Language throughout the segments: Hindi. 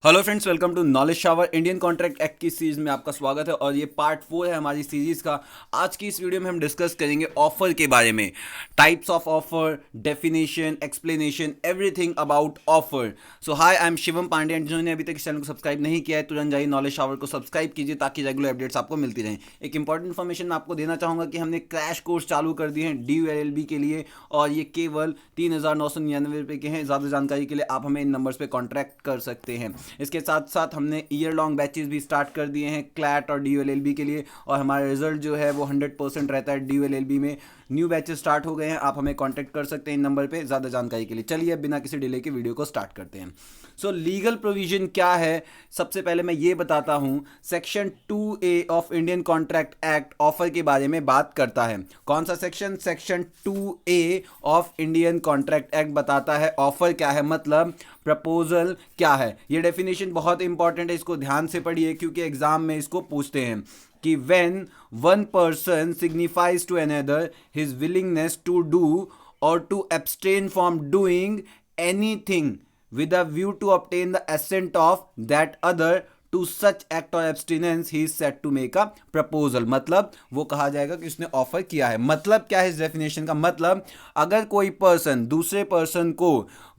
Hello friends, welcome to knowledge shower. Indian contract act की सीरीज में आपका स्वागत है और ये पार्ट 4 है हमारी सीरीज का। आज की इस वीडियो में हम डिस्कस करेंगे ऑफर के बारे में, types of offer, definition, explanation, everything about offer. So hi, I am Shivam Pandey and जिन्होंने अभी तक इस चैनल को सब्सक्राइब नहीं किया है तुरंत जाइए नॉलेज शावर को सब्सक्राइब कीजिए ताकि रेगुलर अपडेट्स आपको मिलती रहें। एक इंपॉर्टेंट इन्फॉर्मेशन मैं आपको देना चाहूँगा कि हमने क्रैश कोर्स चालू कर दिए हैं DULLB के लिए और ये केवल 3,999 रुपये के हैं। ज़्यादा जानकारी के लिए आप हमें इन नंबर्स पर कॉन्टैक्ट कर सकते हैं। इसके साथ साथ हमने ईयर लॉन्ग बैचेस भी स्टार्ट कर दिए हैं क्लैट और DULLB के लिए और हमारा रिजल्ट जो है वो 100% रहता है DULLB में। न्यू बैचेस स्टार्ट हो गए हैं, आप हमें कांटेक्ट कर सकते हैं इन नंबर पे ज़्यादा जानकारी के लिए। चलिए अब बिना किसी डिले के वीडियो को स्टार्ट करते हैं। सो लीगल प्रोविजन क्या है, सबसे पहले मैं ये बताता हूँ। Section 2A of Indian contract act offer के बारे में बात करता है। कौन सा section? Section 2A of Indian contract act बताता है ऑफर क्या है, मतलब प्रपोजल क्या है। ये डेफिनेशन बहुत इंपॉर्टेंट है, इसको ध्यान से पढ़िए क्योंकि एग्जाम में इसको पूछते हैं कि when one person signifies to another his willingness to do or to abstain from doing anything with a view to obtain the assent of that other to such act or abstinence he is said to make a proposal। मतलब वो कहा जाएगा कि उसने ऑफर किया है। मतलब क्या है इस डेफिनेशन का? मतलब अगर कोई पर्सन दूसरे पर्सन को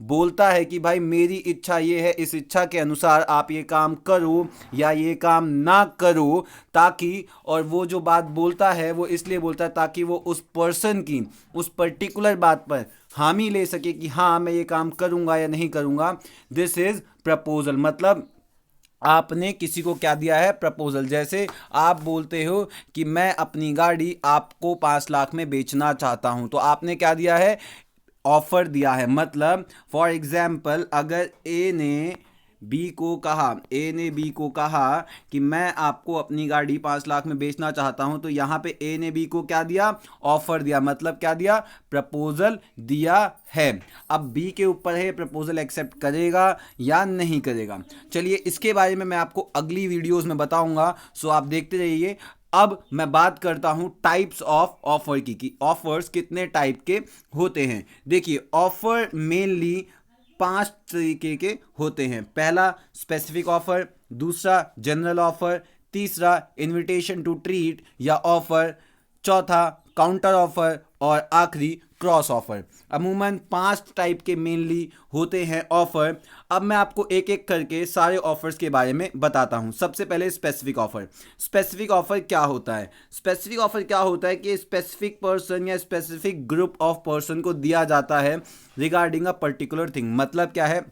बोलता है कि भाई मेरी इच्छा ये है, इस इच्छा के अनुसार आप ये काम करो या ये काम ना करो, ताकि, और वो जो बात बोलता है वो इसलिए बोलता है ताकि वो उस पर्सन की उस पर्टिकुलर बात पर हामी ले सके कि हाँ मैं ये काम करूँगा या नहीं करूँगा। This is proposal. मतलब आपने किसी को क्या दिया है? प्रपोजल। जैसे आप बोलते हो कि मैं अपनी गाड़ी आपको 5 लाख में बेचना चाहता हूं, तो आपने क्या दिया है? ऑफर दिया है। मतलब फॉर एग्जाम्पल अगर ए ने बी को कहा कि मैं आपको अपनी गाड़ी 5 लाख में बेचना चाहता हूं, तो यहां पे ए ने बी को क्या दिया? ऑफर दिया। मतलब क्या दिया? प्रपोजल दिया है। अब बी के ऊपर है प्रपोजल एक्सेप्ट करेगा या नहीं करेगा। चलिए इसके बारे में मैं आपको अगली वीडियोस में बताऊंगा, सो आप देखते रहिए। अब मैं बात करता हूं टाइप्स ऑफ ऑफर की कि ऑफर्स कितने टाइप के होते हैं। देखिए ऑफर मेनली 5 तरीके के होते हैं। पहला स्पेसिफिक ऑफर, दूसरा जनरल ऑफर, तीसरा इनविटेशन टू ट्रीट या ऑफर, चौथा काउंटर ऑफर और आखिरी क्रॉस ऑफर। अमूमन 5 टाइप के मेनली होते हैं ऑफर। अब मैं आपको एक एक करके सारे ऑफर्स के बारे में बताता हूं। सबसे पहले स्पेसिफिक ऑफर। स्पेसिफिक ऑफर क्या होता है? स्पेसिफिक ऑफर क्या होता है कि स्पेसिफिक पर्सन या स्पेसिफिक ग्रुप ऑफ पर्सन को दिया जाता है रिगार्डिंग अ पर्टिकुलर थिंग। मतलब क्या है?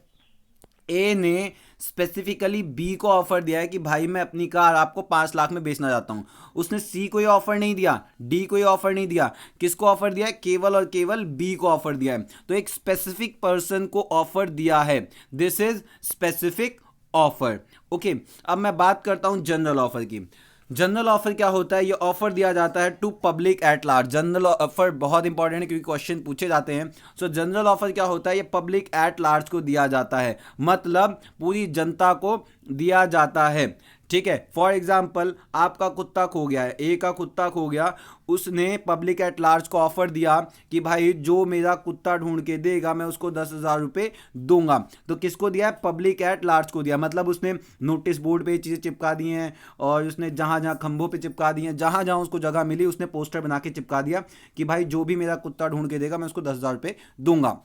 ए ने स्पेसिफिकली बी को ऑफर दिया है कि भाई मैं अपनी कार आपको 5 लाख में बेचना चाहता हूं। उसने सी को ये ऑफर नहीं दिया, डी को ये ऑफर नहीं दिया। किसको ऑफर दिया है? केवल और केवल बी को ऑफर दिया है। तो एक स्पेसिफिक पर्सन को ऑफर दिया है, this is specific offer. Okay, अब मैं बात करता हूं जनरल ऑफर की। जनरल ऑफर क्या होता है? ये ऑफर दिया जाता है to public at large. General offer बहुत इंपॉर्टेंट है क्योंकि क्वेश्चन पूछे जाते हैं। सो जनरल ऑफर क्या होता है? ये पब्लिक एट लार्ज को दिया जाता है, मतलब पूरी जनता को दिया जाता है। ठीक है, फॉर एग्जाम्पल आपका कुत्ता खो गया है, ए का कुत्ता खो गया, उसने पब्लिक एट लार्ज को ऑफर दिया कि भाई जो मेरा कुत्ता ढूंढ के देगा मैं उसको 10,000 रुपये दूंगा। तो किसको दिया है? पब्लिक एट लार्ज को दिया। मतलब उसने नोटिस बोर्ड पे चीज़ें चिपका दी हैं और उसने जहाँ जहाँ खंभों पे चिपका दी हैं, जहाँ जहाँ उसको जगह मिली उसने पोस्टर बना के चिपका दिया कि भाई जो भी मेरा कुत्ता ढूंढ के देगा मैं उसको 10,000 रुपये दूंगा।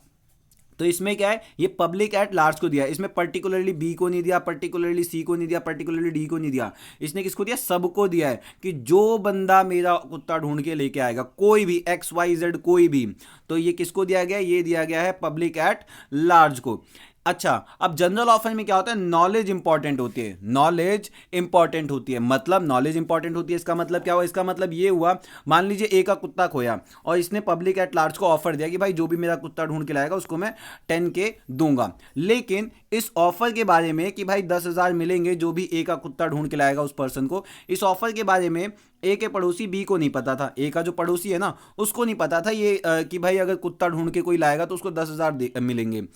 तो इसमें क्या है? ये पब्लिक एट लार्ज को दिया। इसमें पर्टिकुलरली बी को नहीं दिया, पर्टिकुलरली सी को नहीं दिया, पर्टिकुलरली डी को नहीं दिया। इसने किसको दिया? सबको दिया है कि जो बंदा मेरा कुत्ता ढूंढ के लेके आएगा, कोई भी XYZ कोई भी, तो ये किसको दिया गया? ये दिया गया है पब्लिक एट लार्ज को। अच्छा, अब जनरल ऑफर में क्या होता है? नॉलेज इंपॉर्टेंट होती है। नॉलेज इंपॉर्टेंट होती है, मतलब नॉलेज इंपॉर्टेंट होती है। इसका मतलब क्या हुआ? इसका मतलब ये हुआ, मान लीजिए ए का कुत्ता खोया और इसने पब्लिक एट लार्ज को ऑफर दिया कि भाई जो भी मेरा कुत्ता ढूंढ के लाएगा उसको मैं 10K दूंगा। लेकिन इस ऑफर के बारे में कि भाई 10,000 मिलेंगे जो भी ए का कुत्ता ढूंढ के लाएगा उस पर्सन को, इस ऑफर के बारे में ए के पड़ोसी बी को नहीं पता था। ए का जो पड़ोसी है ना, उसको नहीं पता था ये कि भाई अगर कुत्ता ढूंढ के कोई लाएगा तो उसको 10,000 मिलेंगे।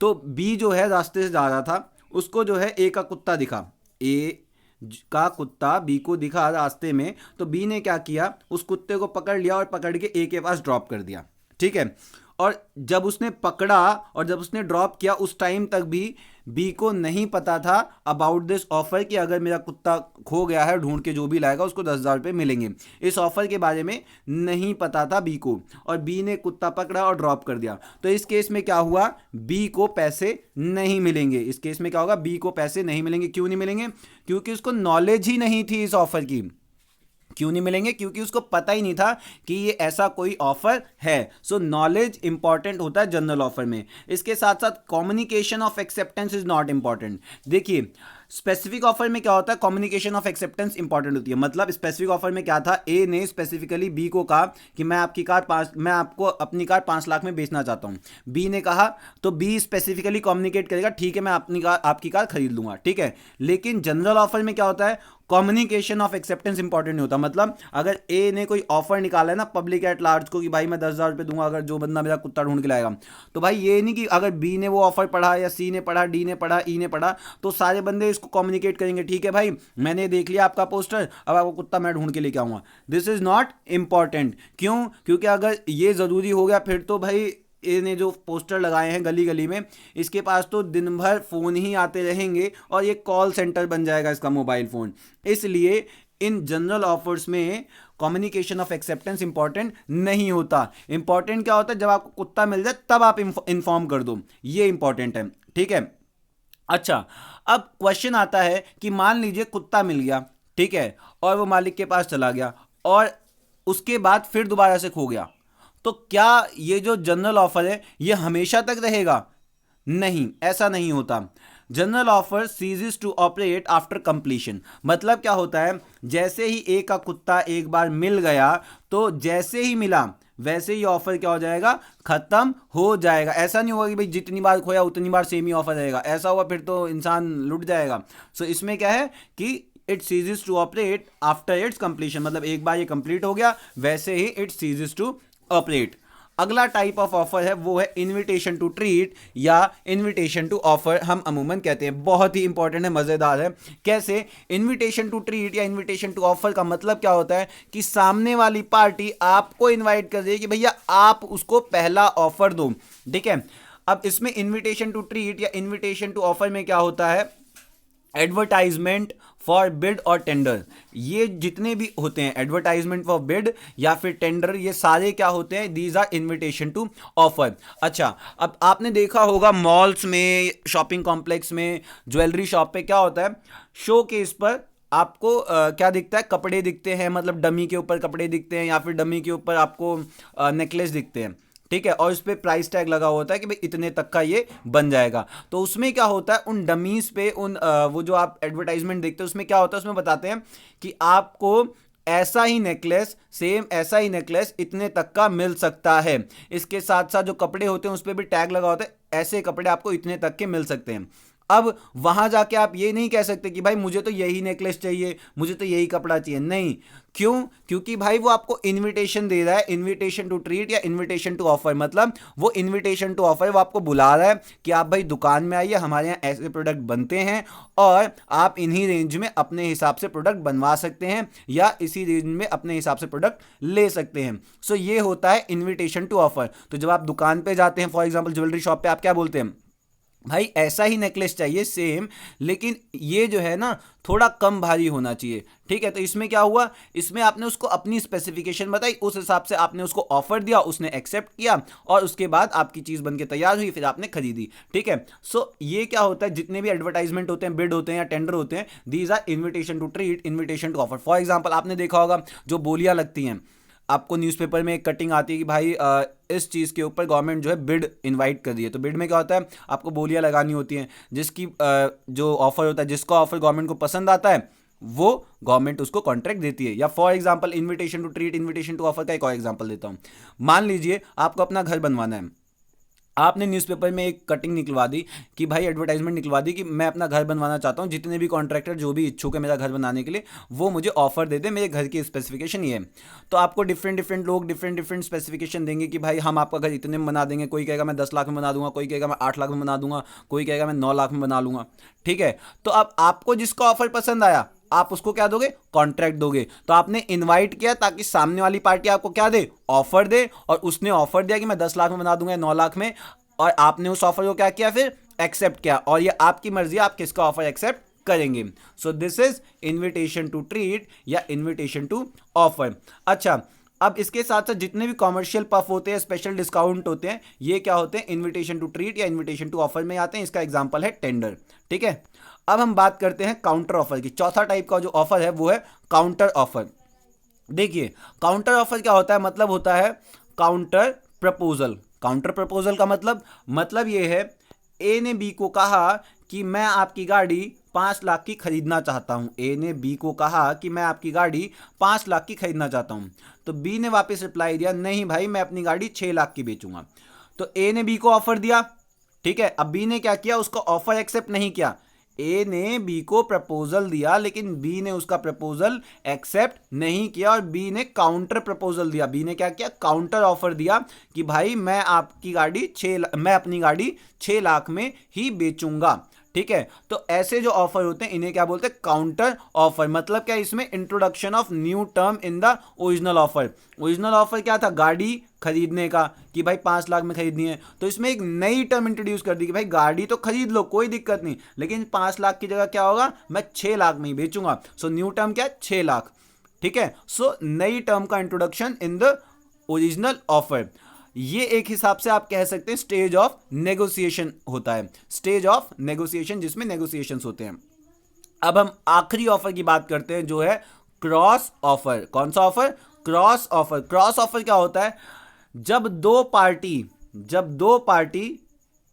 तो बी जो है रास्ते से जा रहा था, उसको जो है ए का कुत्ता दिखा, ए का कुत्ता बी को दिखा रास्ते में, तो बी ने क्या किया? उस कुत्ते को पकड़ लिया और पकड़ के ए के पास ड्रॉप कर दिया। ठीक है, और जब उसने पकड़ा और जब उसने ड्रॉप किया उस टाइम तक भी बी को नहीं पता था अबाउट दिस ऑफर कि अगर मेरा कुत्ता खो गया है ढूंढ के जो भी लाएगा उसको 10,000 रुपये मिलेंगे। इस ऑफर के बारे में नहीं पता था बी को, और बी ने कुत्ता पकड़ा और ड्रॉप कर दिया। तो इस केस में क्या हुआ, बी को पैसे नहीं मिलेंगे। इस केस में क्या होगा, बी को पैसे नहीं मिलेंगे। क्यों नहीं मिलेंगे, क्योंकि उसको नॉलेज ही नहीं थी इस ऑफर की। क्यों नहीं मिलेंगे, क्योंकि उसको पता ही नहीं था कि ये ऐसा कोई ऑफर है। सो नॉलेज इंपॉर्टेंट होता है जनरल ऑफर में। इसके साथ साथ communication of acceptance is not important. देखिए स्पेसिफिक ऑफर में क्या होता है, कम्युनिकेशन ऑफ एक्सेप्टेंस इंपॉर्टेंट होती है। मतलब स्पेसिफिक ऑफर में क्या था, ए ने स्पेसिफिकली बी को कहा कि मैं आपको अपनी कार 5 लाख में बेचना चाहता हूं। बी ने कहा तो बी स्पेसिफिकली कम्युनिकेट करेगा, ठीक है मैं आपकी कार खरीद लूंगा, ठीक है। लेकिन जनरल ऑफर में क्या होता है, कम्युनिकेशन ऑफ एक्सेप्टेंस इंपॉर्टेंट नहीं होता। मतलब अगर ए ने कोई ऑफर निकाला है ना पब्लिक एट लार्ज को कि भाई मैं 10,000 रुपये दूंगा अगर जो बंदा मेरा कुत्ता ढूंढ के लाएगा, तो भाई ये नहीं कि अगर बी ने वो ऑफर पढ़ा या सी ने पढ़ा, डी ने पढ़ा, ई ने पढ़ा, तो सारे बंदे इसको कम्युनिकेट करेंगे, ठीक है भाई मैंने देख लिया आपका पोस्टर, अब आपको कुत्ता मैं ढूंढ के लेके आऊंगा। This is not important. क्यों, क्योंकि अगर ये जरूरी हो गया फिर तो भाई इन्हें जो पोस्टर लगाए हैं गली गली में, इसके पास तो दिन भर फोन ही आते रहेंगे और ये कॉल सेंटर बन जाएगा इसका मोबाइल फोन। इसलिए इन जनरल ऑफर्स में कम्युनिकेशन ऑफ एक्सेप्टेंस इंपॉर्टेंट नहीं होता। इंपॉर्टेंट क्या होता है, जब आपको कुत्ता मिल जाए तब आप इंफॉर्म कर दो, ये इंपॉर्टेंट है, ठीक है। अच्छा, अब क्वेश्चन आता है कि मान लीजिए कुत्ता मिल गया, ठीक है, और वो मालिक के पास चला गया और उसके बाद फिर दोबारा से खो गया, तो क्या ये जो जनरल ऑफर है ये हमेशा तक रहेगा? नहीं, ऐसा नहीं होता। General offer ceases to operate after completion. मतलब क्या होता है, जैसे ही ए का कुत्ता एक बार मिल गया तो जैसे ही मिला वैसे ही ऑफर क्या हो जाएगा, खत्म हो जाएगा। ऐसा नहीं होगा कि भाई जितनी बार खोया उतनी बार सेम ही ऑफर रहेगा, ऐसा हुआ फिर तो इंसान लुट जाएगा। सो इसमें क्या है कि it ceases to operate after its completion, मतलब एक बार ये कंप्लीट हो गया वैसे ही इट सीजेस टू ऑपरेट। अगला टाइप ऑफ ऑफर है वो है इनविटेशन टू ट्रीट या इनविटेशन टू ऑफर, हम अमूमन कहते हैं। बहुत ही इंपॉर्टेंट है, मजेदार है। कैसे, इनविटेशन टू ट्रीट या इनविटेशन टू ऑफर का मतलब क्या होता है कि सामने वाली पार्टी आपको इनवाइट कर रही है कि भैया आप उसको पहला ऑफर दो, ठीक है। अब इसमें इनविटेशन टू ट्रीट या इनविटेशन टू ऑफर में क्या होता है, एडवर्टाइजमेंट फॉर बिड और टेंडर, ये जितने भी होते हैं एडवर्टाइजमेंट फॉर बिड या फिर टेंडर, ये सारे क्या होते हैं, these are invitation to offer. अच्छा, अब आपने देखा होगा मॉल्स में, शॉपिंग कॉम्प्लेक्स में, ज्वेलरी शॉप पे क्या होता है, शो केस पर आपको क्या दिखता है, कपड़े दिखते हैं, मतलब डमी के ऊपर कपड़े दिखते हैं या फिर डमी के ऊपर आपको नेकलेस दिखते हैं, ठीक है, और उस पर प्राइस टैग लगा होता है कि भाई इतने तक का ये बन जाएगा। तो उसमें क्या होता है, उन डमीज पे वो जो आप एडवर्टाइजमेंट देखते हैं उसमें क्या होता है, उसमें बताते हैं कि आपको ऐसा ही नेकलेस, सेम ऐसा ही नेकलेस इतने तक का मिल सकता है। इसके साथ साथ जो कपड़े होते हैं उस पर भी टैग लगा होता है, ऐसे कपड़े आपको इतने तक के मिल सकते हैं। अब वहां जाके आप ये नहीं कह सकते कि भाई मुझे तो यही नेकलेस चाहिए, मुझे तो यही कपड़ा चाहिए, नहीं। क्यों, क्योंकि भाई वो आपको इनविटेशन दे रहा है, इनविटेशन टू ट्रीट या इनविटेशन टू ऑफर, मतलब वो इनविटेशन टू ऑफर, वो आपको बुला रहा है कि आप भाई दुकान में आइए, हमारे यहाँ ऐसे प्रोडक्ट बनते हैं और आप इन्हीं रेंज में अपने हिसाब से प्रोडक्ट बनवा सकते हैं या इसी रेंज में अपने हिसाब से प्रोडक्ट ले सकते हैं। सो ये होता है इनविटेशन टू ऑफर। तो जब आप दुकान पे जाते हैं, फॉर एग्जाम्पल ज्वेलरी शॉप पे, आप क्या बोलते हैं, भाई ऐसा ही नेकलेस चाहिए सेम, लेकिन ये जो है ना थोड़ा कम भारी होना चाहिए, ठीक है। तो इसमें क्या हुआ, इसमें आपने उसको अपनी स्पेसिफिकेशन बताई, उस हिसाब से आपने उसको ऑफर दिया, उसने एक्सेप्ट किया और उसके बाद आपकी चीज़ बनके तैयार हुई, फिर आपने खरीदी, ठीक है। सो ये क्या होता है, जितने भी एडवर्टाइजमेंट होते हैं, बिड होते हैं या टेंडर होते हैं, these are invitation to treat, invitation to offer. For example आपने देखा होगा जो बोलियां लगती हैं, आपको न्यूज़पेपर में एक कटिंग आती है कि भाई इस चीज़ के ऊपर गवर्नमेंट जो है बिड इनवाइट कर रही है। तो बिड में क्या होता है, आपको बोलियां लगानी होती हैं, जिसकी जो ऑफर होता है, जिसका ऑफर गवर्नमेंट को पसंद आता है वो गवर्नमेंट उसको कॉन्ट्रैक्ट देती है। या for example invitation to treat, invitation to offer का एक और एग्जांपल देता हूँ। मान लीजिए आपको अपना घर बनवाना है, आपने न्यूज़पेपर में एक कटिंग निकलवा दी कि भाई एडवर्टाइजमेंट निकलवा दी कि मैं अपना घर बनवाना चाहता हूँ, जितने भी कॉन्ट्रैक्टर जो भी इच्छुक है मेरा घर बनाने के लिए वो मुझे ऑफर दे दे, मेरे घर की स्पेसिफिकेशन ये है। तो आपको डिफरेंट लोग डिफरेंट स्पेसिफिकेशन देंगे कि भाई हम आपका घर इतने में बना देंगे, कोई कहेगा मैं 10 लाख में बना दूंगा, कोई कहेगा मैं 8 लाख में बना दूंगा, कोई कहेगा मैं 9 लाख में बना लूंगा, ठीक है। तो अब आपको जिसका ऑफर पसंद आया आप उसको क्या दोगे, कॉन्ट्रैक्ट दोगे। तो आपने इनवाइट किया ताकि सामने वाली पार्टी आपको क्या दे, ऑफर दे, और उसने ऑफर दिया कि मैं 10 लाख में बना दूंगा 9 लाख में, और आपने उस ऑफर को क्या किया, फिर एक्सेप्ट किया, और ये आपकी मर्जी है आप किसका ऑफर एक्सेप्ट करेंगे। So this is invitation to treat या इन्विटेशन टू ऑफर। अच्छा, अब इसके साथ साथ जितने भी कॉमर्शियल पफ होते हैं, स्पेशल डिस्काउंट होते हैं, ये क्या होते हैं, इन्विटेशन टू ट्रीट या इन्विटेशन टू ऑफर में आते हैं। इसका एग्जांपल है टेंडर। ठीक है, अब हम बात करते हैं काउंटर ऑफर की। चौथा टाइप का जो ऑफर है वो है काउंटर ऑफर। देखिए, काउंटर ऑफर क्या होता है, मतलब होता है काउंटर प्रपोजल। काउंटर प्रपोजल का मतलब ये है, ए ने बी को कहा कि मैं आपकी गाड़ी 5 लाख की खरीदना चाहता हूं। ए ने बी को कहा कि मैं आपकी गाड़ी 5 लाख की खरीदना चाहता हूं। तो बी ने वापस रिप्लाई दिया, नहीं भाई मैं अपनी गाड़ी 6 लाख की बेचूंगा। तो ए ने बी को ऑफर दिया, ठीक है। अब बी ने क्या किया, उसका ऑफर एक्सेप्ट नहीं किया। ए ने बी को प्रपोजल दिया, लेकिन बी ने उसका प्रपोजल एक्सेप्ट नहीं किया, और बी ने काउंटर प्रपोजल दिया। बी ने क्या किया, काउंटर ऑफर दिया कि भाई मैं अपनी गाड़ी 6 लाख में ही बेचूंगा। ठीक है, तो ऐसे जो ऑफर होते हैं इन्हें क्या बोलते हैं, काउंटर ऑफर। मतलब क्या, इसमें introduction of new term in the original offer. Original offer क्या था, गाड़ी खरीदने का, कि भाई 5 लाख में खरीदनी है, तो इसमें एक नई टर्म इंट्रोड्यूस कर दी कि भाई गाड़ी तो खरीद लो, कोई दिक्कत नहीं, लेकिन 5 लाख की जगह क्या होगा, मैं 6 लाख में ही बेचूंगा। सो न्यू टर्म क्या है, 6 लाख। ठीक है, सो नई टर्म का introduction in the original offer. ये एक हिसाब से आप कह सकते हैं स्टेज ऑफ नेगोशिएशन होता है, स्टेज ऑफ नेगोशिएशन, जिसमें नेगोशिएशंस होते हैं। अब हम आखिरी ऑफर की बात करते हैं, जो है क्रॉस ऑफर। कौन सा offer, cross offer. Cross offer क्या होता है, जब दो पार्टी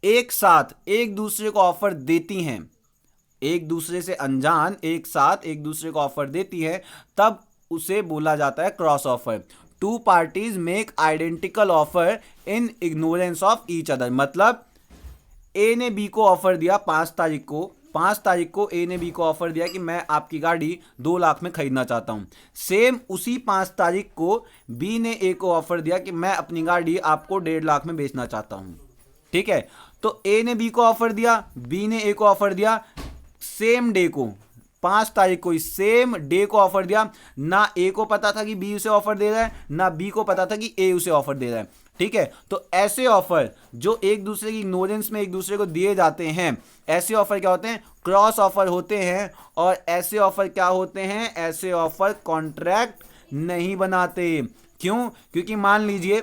एक साथ एक दूसरे को ऑफर देती हैं, एक दूसरे से अनजान एक साथ एक दूसरे को ऑफर देती है, तब उसे बोला जाता है cross offer. Two parties make identical offer in ignorance of each other. मतलब ए ने बी को ऑफर दिया 5 तारीख को ए ने बी को ऑफर दिया कि मैं आपकी गाड़ी 2 लाख में खरीदना चाहता हूं। सेम उसी 5 तारीख को बी ने ए को ऑफर दिया कि मैं अपनी गाड़ी आपको 1.5 लाख में बेचना चाहता हूं। ठीक है, तो ए ने बी को ऑफर दिया, बी ने ए को ऑफर दिया, सेम डे को 5 तारीख को सेम डे को ऑफर दिया। ना ए को पता था कि बी उसे ऑफर दे रहा है, ना बी को पता था कि ए उसे ऑफर दे रहा है। ठीक है, तो ऐसे ऑफर जो एक दूसरे की इग्नोरेंस में एक दूसरे को दिए जाते हैं, ऐसे ऑफर क्या होते हैं, क्रॉस ऑफर होते हैं। और ऐसे ऑफर क्या होते हैं, ऐसे ऑफर कॉन्ट्रैक्ट नहीं बनाते। क्यों, क्योंकि मान लीजिए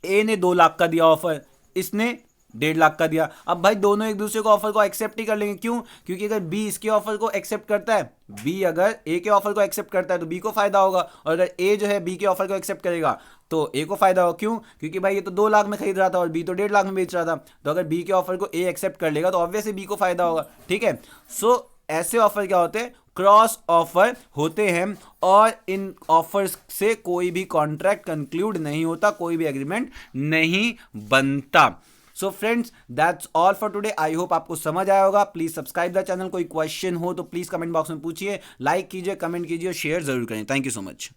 ए ने 2 लाख का दिया ऑफर, इसने 1.5 लाख का दिया। अब भाई दोनों एक दूसरे को ऑफर को एक्सेप्ट ही कर लेंगे। क्यों, क्योंकि अगर बी इसके ऑफर को एक्सेप्ट करता है, बी अगर ए के ऑफर को एक्सेप्ट करता है तो बी को फायदा होगा, और अगर ए जो है बी के ऑफर को एक्सेप्ट करेगा तो ए को फायदा होगा। क्यों, क्योंकि भाई ये तो 2 लाख में खरीद रहा था और बी तो 1.5 लाख में बेच रहा था, तो अगर बी के ऑफर को ए एक्सेप्ट कर लेगा तो ऑब्वियसली बी को फायदा होगा। ठीक है, सो ऐसे ऑफर क्या होते हैं, क्रॉस ऑफर होते हैं, और इन ऑफर्स से कोई भी कॉन्ट्रैक्ट कंक्लूड नहीं होता, कोई भी एग्रीमेंट नहीं बनता। So friends, that's all for today. I hope आपको समझ आया होगा। Please subscribe the channel. कोई क्वेश्चन हो तो प्लीज कमेंट बॉक्स में पूछिए, लाइक कीजिए, कमेंट कीजिए और शेयर जरूर करें। Thank you so much.